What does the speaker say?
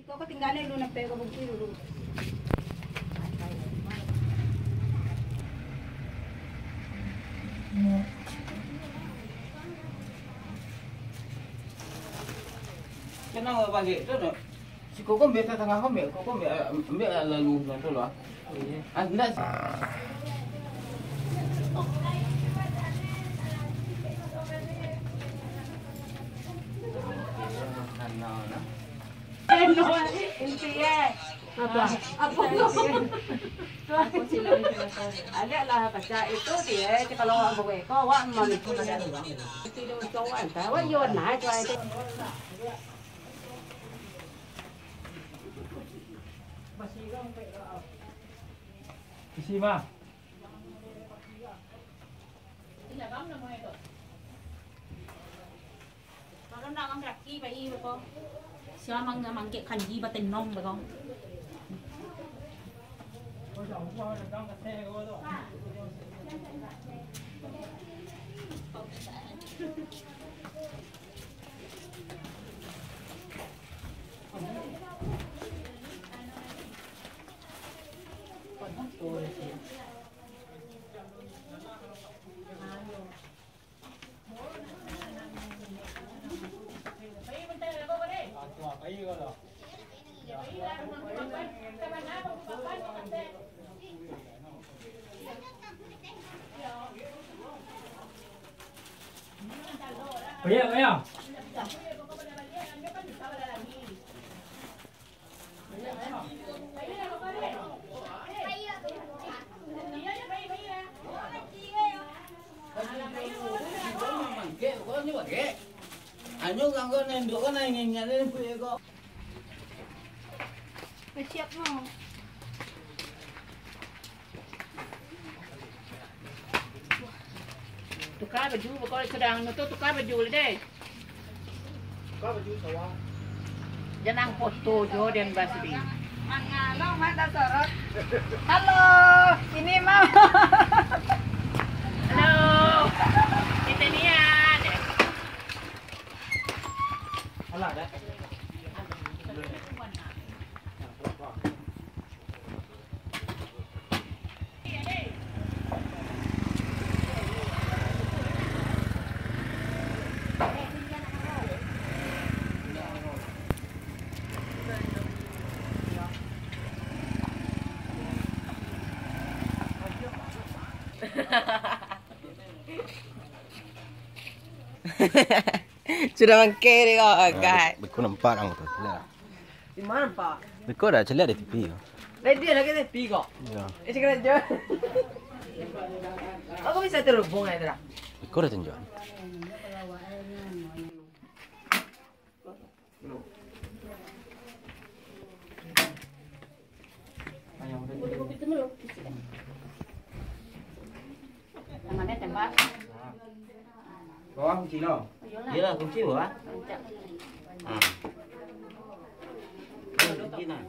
Kau ketinggalan lu nampak kau bukti dulu. Kenapa pagi tu tu? Si kau kan biasa tengah kau ambil lalu nanti lah. Anda. Agaklah baca itu dia kalau awak boleh kau awak mau itu ada. Tidak kawan, kawan yon naik cuai itu. Isi mah. Kalau nak mang kaki bai ba ko. Siapa mang ke kanji ba ten nong ba ko. Bayar. Anyo kang kau nendok kan nyanyi punya kau. Siap mau. Tukar baju ba ko sedang nutu tukar baju le deh. Tukar baju sawa. Jangan foto jo dan basri. Mangalong mata sorot. Halo, ini mau. Halo. Kita niat. Alah dah. Sudah mangke dia kau agak. Beku nampak orang tu. Di mana pak? Beku dah celik di TV. Dia nak kena pi kau. Ya. Ini kena jual. Aku bisa terhubung ya dah. Beku dah tunjuk. Namanya tembak. Bawah kunci lo. Iyalah kunci bawah. Ah. Kunci nah.